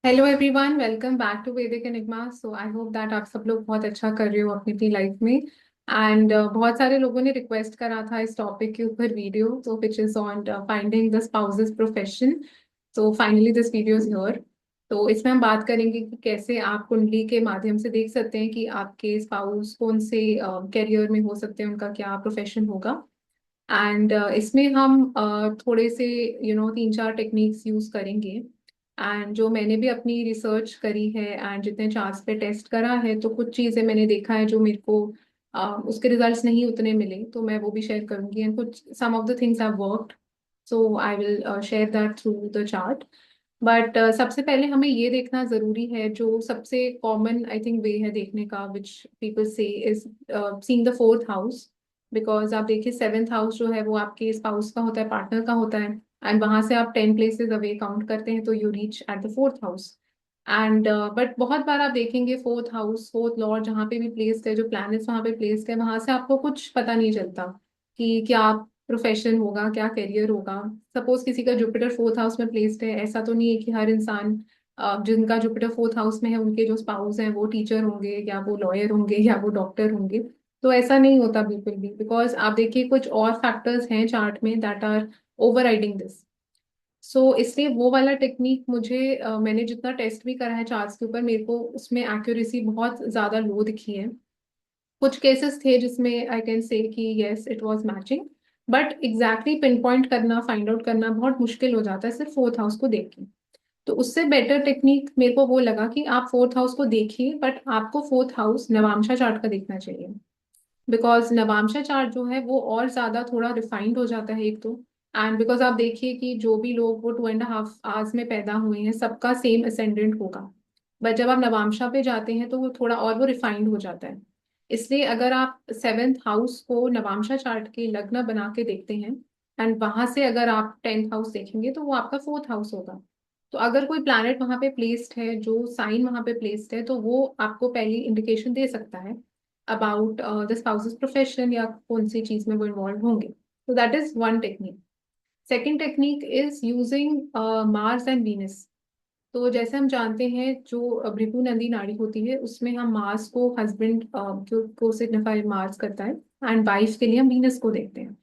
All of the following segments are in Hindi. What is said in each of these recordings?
Hello everyone, welcome back to Vedic Enigma. So I hope that आप सब लोग बहुत अच्छा कर रहे हो अपनी अपनी लाइफ में। एंड बहुत सारे लोगों ने रिक्वेस्ट करा था इस टॉपिक के ऊपर वीडियो, तो which is on finding the spouses profession. तो finally this video is here. तो इसमें हम बात करेंगे कि कैसे आप कुंडली के माध्यम से देख सकते हैं कि आपके स्पाउस कौन से करियर में हो सकते हैं, उनका क्या प्रोफेशन होगा। एंड इसमें हम थोड़े से तीन चार टेक्निक्स यूज करेंगे। एंड जो मैंने भी अपनी रिसर्च करी है एंड जितने चार्ट्स पे टेस्ट करा है, तो कुछ चीज़ें मैंने देखा है जो मेरे को उसके रिजल्ट्स नहीं उतने मिले, तो मैं वो भी शेयर करूंगी। एंड कुछ some of the things have worked, so I will share that through the chart. But सबसे पहले हमें ये देखना जरूरी है, जो सबसे कॉमन आई थिंक वे है देखने का, विच पीपल से is seeing the fourth house. Because आप देखिए, सेवेंथ हाउस जो है वो आपके स्पाउस का होता है, पार्टनर का होता है। एंड वहां से आप 10 प्लेसेस अवे काउंट करते हैं तो you reach at the fourth house. And but बहुत बार आप देखेंगे फोर्थ हाउस, फोर्थ लॉर्ड जहाँ पे भी प्लेस्ड है, जो प्लैनेट्स वहाँ पे प्लेस्ड है, वहां से आपको कुछ पता नहीं चलता कि क्या प्रोफेशन होगा, क्या करियर होगा। सपोज किसी का जुपिटर फोर्थ हाउस में प्लेस्ड है, ऐसा तो नहीं है कि हर इंसान जिनका जुपिटर फोर्थ हाउस में है उनके जो स्पाउस हैं वो टीचर होंगे या वो लॉयर होंगे या वो डॉक्टर होंगे। तो ऐसा नहीं होता बिल्कुल भी, बिकॉज आप देखिए कुछ और फैक्टर्स हैं चार्ट में that are overriding this. So इसलिए वो वाला टेक्निक मुझे मैंने जितना टेस्ट भी करा है चार्ट्स के ऊपर, मेरे को उसमें एक्यूरेसी बहुत ज्यादा लो दिखी है। कुछ केसेस थे जिसमें आई कैन से कि yes it was matching, but exactly pin point करना, फाइंड आउट करना बहुत मुश्किल हो जाता है सिर्फ फोर्थ हाउस को देख के। तो उससे बेटर टेक्निक मेरे को वो लगा कि आप फोर्थ हाउस को देखिए, बट आपको फोर्थ हाउस नवांशा चार्ट का देखना चाहिए। बिकॉज नवांशा चार्ट जो है वो और ज्यादा थोड़ा रिफाइंड हो जाता है एक तो। एंड बिकॉज आप देखिए कि जो भी लोग वो 2.5 आवर्स में पैदा हुए हैं, सबका सेम असेंडेंट होगा। बट जब आप नवांशा पे जाते हैं तो वो थोड़ा और वो रिफाइंड हो जाता है। इसलिए अगर आप सेवेंथ हाउस को नवांशा चार्ट के लग्न बना के देखते हैं, एंड वहां से अगर आप 10th हाउस देखेंगे तो वो आपका फोर्थ हाउस होगा। तो अगर कोई प्लैनेट वहां पे प्लेस्ड है, जो साइन वहां पे प्लेस्ड है, तो वो आपको पहली इंडिकेशन दे सकता है अबाउट द स्पाउसेस प्रोफेशन या कौन सी चीज में वो इन्वॉल्व होंगे। तो that is one technique. Second technique is using Mars and Venus. तो जैसे हम जानते हैं, जो भृगु नंदी नाड़ी होती है उसमें हम मार्स को हस्बैंड को सिग्निफाई मार्स करता है, एंड वाइफ के लिए हम वीनस को देखते हैं।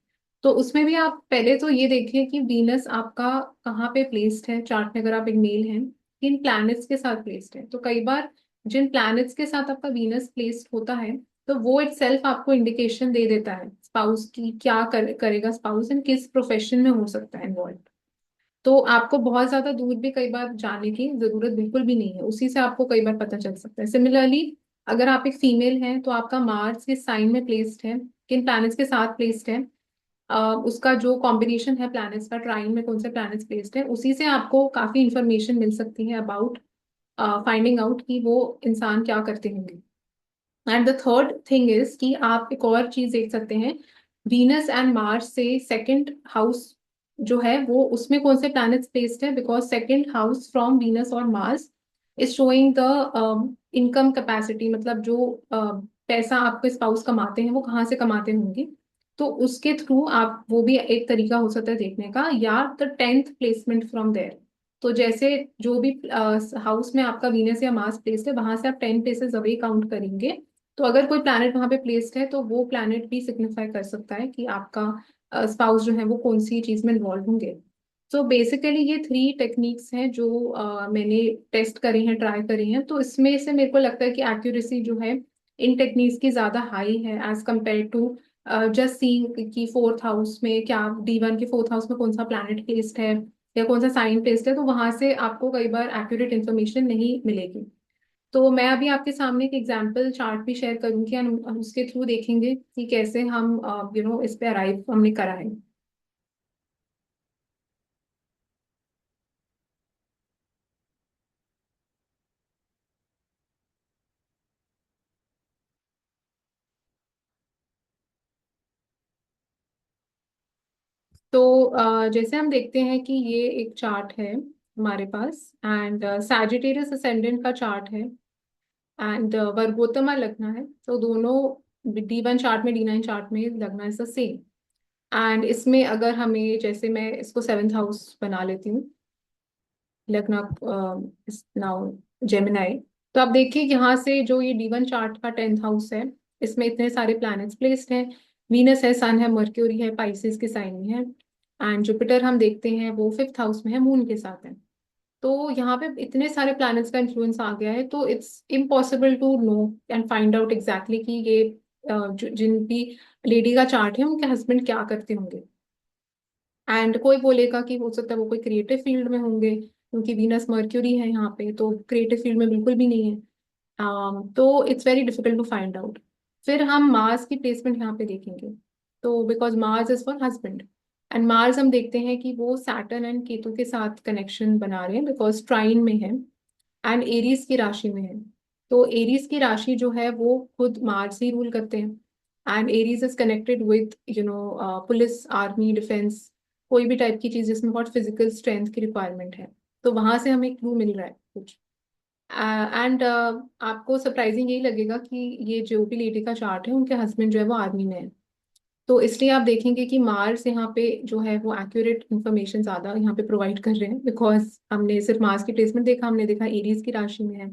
तो उसमें भी आप पहले तो ये देखिए कि वीनस आपका कहाँ पे प्लेस्ड है चार्ट में, अगर आप एक मेल हैं, किन प्लैनेट्स के साथ प्लेस्ड है। तो कई बार जिन प्लैनेट्स के साथ आपका वीनस प्लेस्ड होता है, तो वो इटसेल्फ आपको इंडिकेशन दे देता है स्पाउस की क्या करेगा स्पाउस, एंड किस प्रोफेशन में हो सकता है इन्वॉल्व। तो आपको बहुत ज्यादा दूर भी कई बार जाने की जरूरत बिल्कुल भी नहीं है, उसी से आपको कई बार पता चल सकता है। सिमिलरली, अगर आप एक फीमेल हैं तो आपका मार्स किस साइन में प्लेस्ड है, किन प्लैनेट्स के साथ प्लेस्ड है, उसका जो कॉम्बिनेशन है प्लैनेट्स का, ट्राइन में कौन से प्लैनेट्स प्लेस्ड है, उसी से आपको काफी इंफॉर्मेशन मिल सकती है अबाउट फाइंडिंग आउट कि वो इंसान क्या करते होंगे। And the third thing is कि आप एक और चीज देख सकते हैं, वीनस एंड मार्स से सेकंड हाउस जो है वो उसमें कौन से प्लैनेट्स प्लेस्ड है। Because second house from Venus और Mars is showing the income capacity, मतलब जो पैसा आपके स्पाउस कमाते हैं वो कहाँ से कमाते होंगे। तो उसके थ्रू आप, वो भी एक तरीका हो सकता है देखने का, या the 10th placement from there. तो जैसे जो भी हाउस में आपका वीनस या मार्स प्लेस्ड है, वहां से आप 10 प्लेसेस अवे काउंट करेंगे। तो अगर कोई प्लैनेट वहां पे प्लेस्ड है तो वो प्लैनेट भी सिग्निफाई कर सकता है कि आपका स्पाउस जो है वो कौन सी चीज में इन्वॉल्व होंगे। तो बेसिकली ये थ्री टेक्निक्स हैं जो मैंने टेस्ट करी हैं, ट्राई करी हैं। तो इसमें से मेरे को लगता है कि एक्यूरेसी जो है इन टेक्निक्स की ज्यादा हाई है as compare to just seeing कि फोर्थ हाउस में क्या, D1 के फोर्थ हाउस में कौन सा प्लैनेट प्लेस्ड है या कौन सा साइन प्लेस्ड है। तो वहां से आपको कई बार एक्यूरेट इन्फॉर्मेशन नहीं मिलेगी। तो मैं अभी आपके सामने एक एग्जाम्पल चार्ट भी शेयर करूंगी, हम उसके थ्रू देखेंगे कि कैसे हम इस पे अराइव हमने करा है। तो जैसे हम देखते हैं कि ये एक चार्ट है हमारे पास, एंड सैजिटेरियस असेंडेंट का चार्ट है, एंड वर्गोत्तमा लग्न है। तो दोनों D1 चार्ट में, D9 चार्ट में लग्न इज द सेम। एंड इसमें अगर हमें, जैसे मैं इसको सेवेंथ हाउस बना लेती हूँ, लग्न नाउ जेमिनाई। तो आप देखिए यहाँ से जो ये D1 चार्ट का 10th हाउस है, इसमें इतने सारे प्लैनेट्स प्लेस्ड हैं। वीनस है, सन है, मर्क्यूरी है, पाइसेस के साइन में है। एंड जुपिटर हम देखते हैं वो 5th हाउस में है, मून के साथ है। तो यहाँ पे इतने सारे प्लैनेट्स का इन्फ्लुएंस आ गया है, तो it's impossible to know and find out exactly कि ये जिन भी लेडी का चार्ट है उनके हस्बैंड क्या करते होंगे। एंड कोई बोलेगा कि हो सकता है वो कोई क्रिएटिव फील्ड में होंगे, क्योंकि वीनस मर्क्यूरी है यहाँ पे, तो क्रिएटिव फील्ड में बिल्कुल भी नहीं है। तो it's very difficult to find out. फिर हम मार्स की प्लेसमेंट यहाँ पे देखेंगे। तो because Mars is for husband, and Mars हम देखते हैं कि वो सैटर्न एंड केतु के साथ कनेक्शन बना रहे हैं, बिकॉज ट्राइन में है एंड एरीज की राशि में है। तो एरीज की राशि जो है वो खुद मार्स ही रूल करते हैं। And Aries is connected with police, army, defence, कोई भी टाइप की चीज जिसमें बहुत फिजिकल स्ट्रेंथ की रिक्वायरमेंट है। तो वहां से हमें क्लू मिल रहा है कुछ। एंड आपको सरप्राइजिंग यही लगेगा कि ये जो भी लेडी का चार्ट है उनके हस्बैंड जो है वो आर्मी में है। तो इसलिए आप देखेंगे कि मार्स यहाँ पे जो है वो एक्यूरेट इन्फॉर्मेशन ज्यादा यहाँ पे प्रोवाइड कर रहे हैं, बिकॉज हमने सिर्फ मार्स की प्लेसमेंट देखा, हमने देखा एरीज की राशि में है,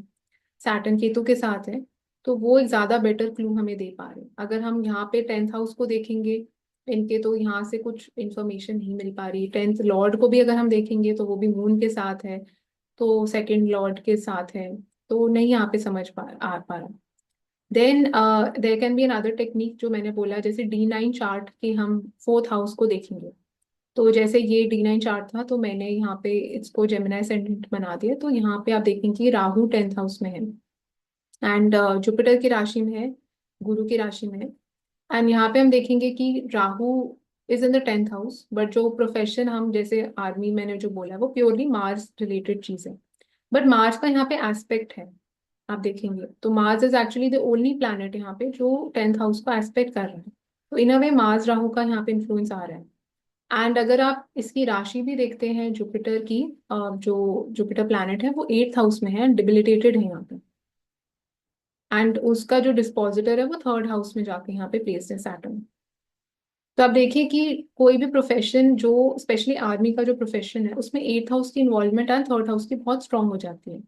सैटर्न केतु के साथ है। तो वो एक ज्यादा बेटर क्लू हमें दे पा रहे हैं। अगर हम यहाँ पे 10th हाउस को देखेंगे इनके, तो यहाँ से कुछ इन्फॉर्मेशन नहीं मिल पा रही। 10th लॉर्ड को भी अगर हम देखेंगे तो वो भी मून के साथ है, तो सेकंड लॉर्ड के साथ है। तो नहीं यहाँ पे समझ आ पा रहा। Then there can be another technique जो मैंने बोला, जैसे D9 चार्ट के हम 4th हाउस को देखेंगे। तो जैसे ये D9 चार्ट था, तो मैंने यहाँ पे इसको जेमिनी असेंडेंट बना दिया। तो यहाँ पे आप देखेंगे कि राहु 10th हाउस में है, एंड जुपिटर की राशि में है, गुरु की राशि में है। एंड यहाँ पे हम देखेंगे कि Rahu is in the 10th house, but जो प्रोफेशन हम जैसे आर्मी, मैंने जो बोला वो प्योरली मार्स रिलेटेड चीज है। बट मार्स का यहाँ पे एस्पेक्ट है, आप देखेंगे तो Mars is actually the only planet यहाँ पे जो 10th हाउस को एस्पेक्ट कर रहा है। तो इन अ वे मार्स राहु का यहाँ पे इन्फ्लुएंस आ रहा है। एंड अगर आप इसकी राशि भी देखते हैं जुपिटर की, जो जुपिटर प्लैनेट है वो 8th हाउस में है, डिबिलिटेटेड है यहाँ पे। एंड उसका जो डिस्पोजिटर है वो 3rd हाउस में जाके यहाँ पे प्लेस्ड है, सैटर्न। तो आप देखिए कि कोई भी प्रोफेशन जो, स्पेशली आर्मी का जो प्रोफेशन है, उसमें 8th हाउस की इन्वॉल्वमेंट एंड 3rd हाउस की बहुत स्ट्रांग हो जाती है।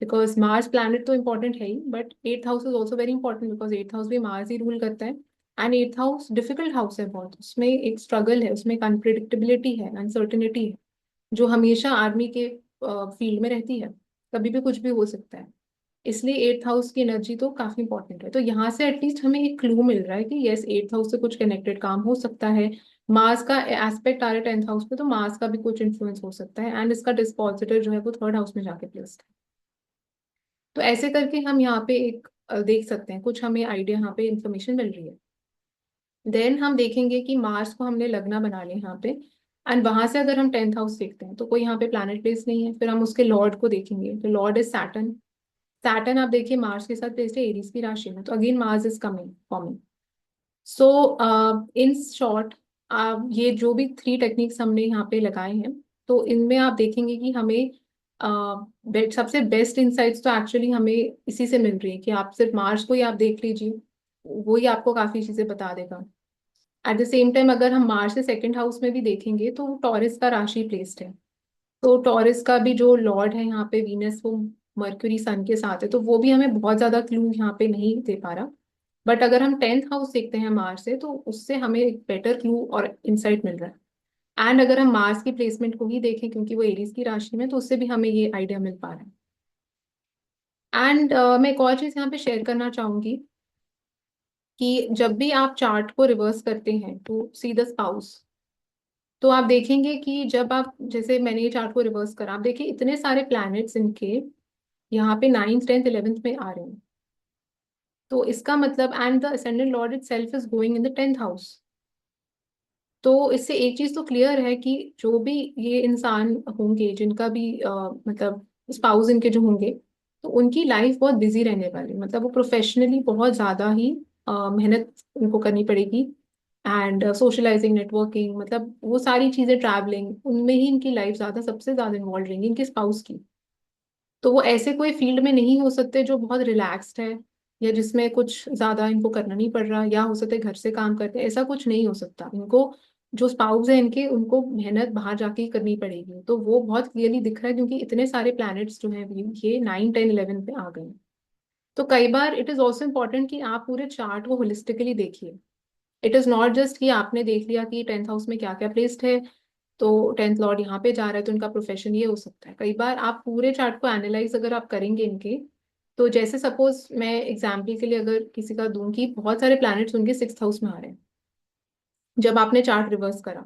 बिकॉज मार्स प्लैनेट तो इंपॉर्टेंट है ही, but 8th house is also very important, because 8th house भी मार्स ही रूल करता है। And 8th house difficult house है बहुत, उसमें एक स्ट्रगल है, उसमें एक अनप्रिडिक्टेबिलिटी है, अनसर्टेनिटी है, जो हमेशा आर्मी के फील्ड में रहती है। कभी भी कुछ भी हो सकता है। इसलिए 8th हाउस की एनर्जी तो काफी इंपॉर्टेंट है। तो यहाँ से एटलीस्ट हमें एक क्लू मिल रहा है कि यस, 8th हाउस से कुछ कनेक्टेड काम हो सकता है। मार्स का एस्पेक्ट आ रहा है 10th हाउस पे, तो मार्स का भी कुछ इन्फ्लुएंस हो सकता है। एंड इसका डिस्पोजिटर जो है वो 3rd हाउस में जाके प्लेस्ड है। तो ऐसे करके हम यहाँ पे एक देख सकते हैं, कुछ हमें आइडिया यहाँ पे इंफॉर्मेशन मिल रही है। देन हम देखेंगे कि मार्स को हमने लगना बना लिया यहाँ पे। एंड वहां से अगर हम 10th हाउस देखते हैं तो कोई यहाँ पे प्लैनेट प्लेस नहीं है। फिर हम उसके लॉर्ड को देखेंगे, तो लॉर्ड इज सैटर्न। सैटर्न आप देखिए मार्स के साथ प्लेस्ड है एरीज की राशि में, तो again Mars is coming forming. So in short, ये जो भी 3 टेक्निक्स हमने यहाँ पे लगाए हैं, तो इनमें आप देखेंगे कि हमें सबसे बेस्ट इंसाइट्स तो एक्चुअली हमें इसी से मिल रही है कि आप सिर्फ मार्स को ही आप देख लीजिए, वही आपको काफी चीजें बता देगा। एट द सेम टाइम अगर हम मार्स से 2nd हाउस में भी देखेंगे तो टॉरस का राशि प्लेस्ड है। तो टॉरस का भी जो लॉर्ड है यहाँ पे वीनस, वो मर्क्यूरी सन के साथ है, तो वो भी हमें बहुत ज्यादा क्लू यहाँ पे नहीं दे पा रहा। बट अगर हम 10th हाउस देखते हैं मार्स से, तो उससे हमें एक बेटर क्लू और इंसाइट मिल रहा है। एंड अगर हम मार्स की प्लेसमेंट को ही देखें, क्योंकि वो एरीज की राशि में, तो उससे भी हमें ये आइडिया मिल पा रहा है। एंड मैं एक और चीज यहाँ पे शेयर करना चाहूंगी कि जब भी आप चार्ट को रिवर्स करते हैं टू सी द स्पाउस, तो आप देखेंगे कि जब आप, जैसे मैंने ये चार्ट को रिवर्स करा, आप देखिए इतने सारे प्लैनेट्स इनके यहाँ पे 9th 10th 11th में आ रहे हैं। तो इसका मतलब, and the ascendant Lord it self is going in the 10th house. तो इससे एक चीज तो क्लियर है कि जो भी ये इंसान होंगे, जिनका भी मतलब स्पाउस इनके जो होंगे, तो उनकी लाइफ बहुत बिजी रहने वाली, मतलब वो प्रोफेशनली बहुत ज्यादा ही मेहनत उनको करनी पड़ेगी। एंड सोशलाइजिंग, नेटवर्किंग, मतलब वो सारी चीजें, ट्रैवलिंग, उनमें ही इनकी लाइफ ज्यादा, सबसे ज्यादा इन्वॉल्व रहेंगी इनके स्पाउस की। तो वो ऐसे कोई फील्ड में नहीं हो सकते जो बहुत रिलैक्स्ड है, या जिसमें कुछ ज्यादा इनको करना नहीं पड़ रहा, या हो सकता है घर से काम करते हैं, ऐसा कुछ नहीं हो सकता इनको। जो स्पाउस है इनके, उनको मेहनत बाहर जाके ही करनी पड़ेगी। तो वो बहुत क्लियरली दिख रहा है, क्योंकि इतने सारे प्लैनेट्स जो हैं ये 9 10 11 पे आ गए हैं। तो कई बार इट इज ऑल्सो इम्पोर्टेंट कि आप पूरे चार्ट को होलिस्टिकली देखिए। इट इज नॉट जस्ट कि आपने देख लिया कि 10th हाउस में क्या क्या प्लेस्ड है, तो 10th लॉर्ड यहाँ पे जा रहा है तो इनका प्रोफेशन ये हो सकता है। कई बार आप पूरे चार्ट को एनालाइज अगर आप करेंगे इनके, तो जैसे सपोज मैं एग्जाम्पल के लिए अगर किसी का दूं कि बहुत सारे प्लैनेट्स उनके 6th हाउस में आ रहे हैं, जब आपने चार्ट रिवर्स करा,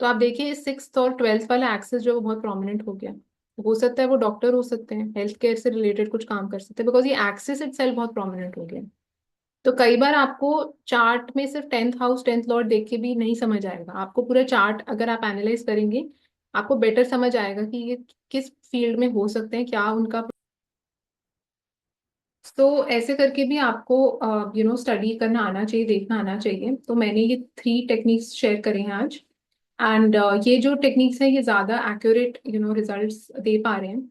तो आप देखिए 6th और 12th वाला एक्सेस जो है वो बहुत प्रोमिनेंट हो गया। हो सकता है वो डॉक्टर हो सकते हैं, हेल्थ केयर से रिलेटेड कुछ काम कर सकते हैं, बिकॉज ये एक्सेस इटसेल्फ बहुत प्रोमिनेंट हो गया। तो कई बार आपको चार्ट में सिर्फ 10th हाउस 10th लॉर्ड देख के भी नहीं समझ आएगा। आपको पूरा चार्ट अगर आप एनालाइज करेंगे, आपको बेटर समझ आएगा कि ये किस फील्ड में हो सकते हैं, क्या उनका। तो ऐसे करके भी आपको स्टडी करना आना चाहिए, देखना आना चाहिए। तो मैंने ये 3 टेक्निक्स शेयर करे हैं आज। एंड ये जो टेक्निक्स हैं ये ज़्यादा एक्यूरेट रिजल्ट्स दे पा रहे हैं।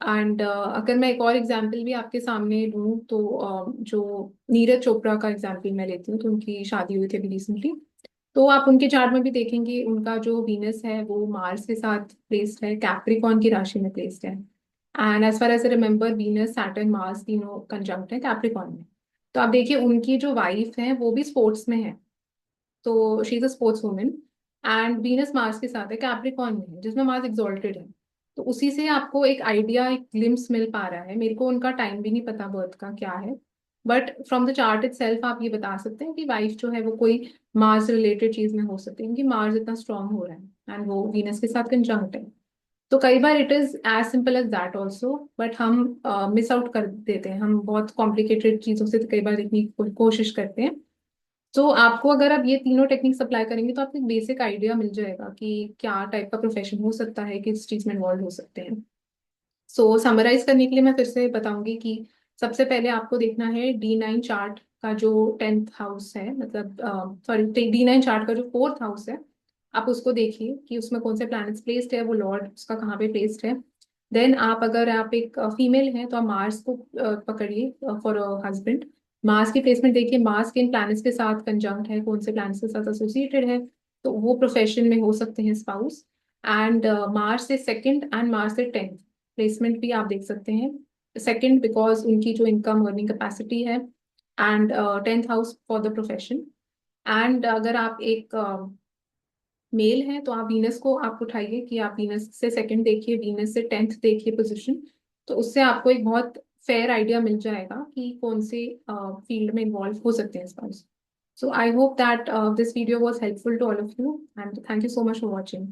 एंड अगर मैं एक और एग्जांपल भी आपके सामने लूँ, तो जो नीरज चोपड़ा का एग्जांपल मैं लेती हूँ, तो उनकी शादी हुई थी अभी रिसेंटली। तो आप उनके चार्ट में भी देखेंगे उनका जो वीनस है वो मार्स के साथ प्लेस्ड है, कैप्रिकॉर्न की राशि में प्लेस्ड है। And as far as remember, Venus Saturn Mars तीनों कंजंक्ट है कैप्रिकॉर्न में। तो आप देखिए उनकी जो वाइफ है वो भी स्पोर्ट्स में है, तो she is a sports women. And Venus Mars के साथ है कैप्रिकॉर्न में है, जिसमें मार्स एक्सॉल्टेड है। तो उसी से आपको एक आइडिया, एक ग्लिम्स मिल पा रहा है। मेरे को उनका टाइम भी नहीं पता बर्थ का क्या है, but from the chart it self आप ये बता सकते हैं कि वाइफ जो है वो कोई मार्स रिलेटेड चीज में हो सकती है, क्योंकि मार्स इतना स्ट्रांग हो रहा है एंड वो वीनस के साथ कंजंक्ट है। तो कई बार it is as simple as that also, but हम मिस आउट कर देते हैं। हम बहुत कॉम्प्लिकेटेड चीजों से कई बार देखने की कोशिश करते हैं। तो आपको अगर आप ये तीनों टेक्निक्स अप्लाई करेंगे तो आपको एक बेसिक आइडिया मिल जाएगा कि क्या टाइप का प्रोफेशन हो सकता है, किस चीज में इन्वॉल्व हो सकते हैं। सो समराइज करने के लिए मैं फिर से बताऊंगी कि सबसे पहले आपको देखना है D9 चार्ट का जो 10th हाउस है, मतलब सॉरी, D9 चार्ट का जो 4th हाउस है, आप उसको देखिए कि उसमें कौन से प्लैनेट्स प्लेस्ड है, वो लॉर्ड उसका कहाँ पे प्लेस्ड है। देन आप अगर आप एक फीमेल हैं तो आप मार्स को पकड़िए फॉर हस्बैंड। मार्स की प्लेसमेंट देखिए, मार्स किन प्लैनेट्स के साथ कंजंक्ट है, कौन से प्लैनेट्स के साथ एसोसिएटेड है, तो वो प्रोफेशन में हो सकते हैं स्पाउस। एंड मार्स से सेकंड एंड मार्स से 10th प्लेसमेंट भी आप देख सकते हैं। सेकंड बिकॉज उनकी जो इनकम अर्निंग कैपेसिटी है, and 10th house for the profession. And अगर आप एक मेल हैं तो आप वीनस को आप उठाइए कि आप वीनस से सेकंड देखिए, वीनस से 10th देखिए पोजीशन। तो उससे आपको एक बहुत फेयर आइडिया मिल जाएगा कि कौन से फील्ड में इन्वॉल्व हो सकते हैं spouse. So I hope that this video was helpful to all of you, and thank you so much for watching.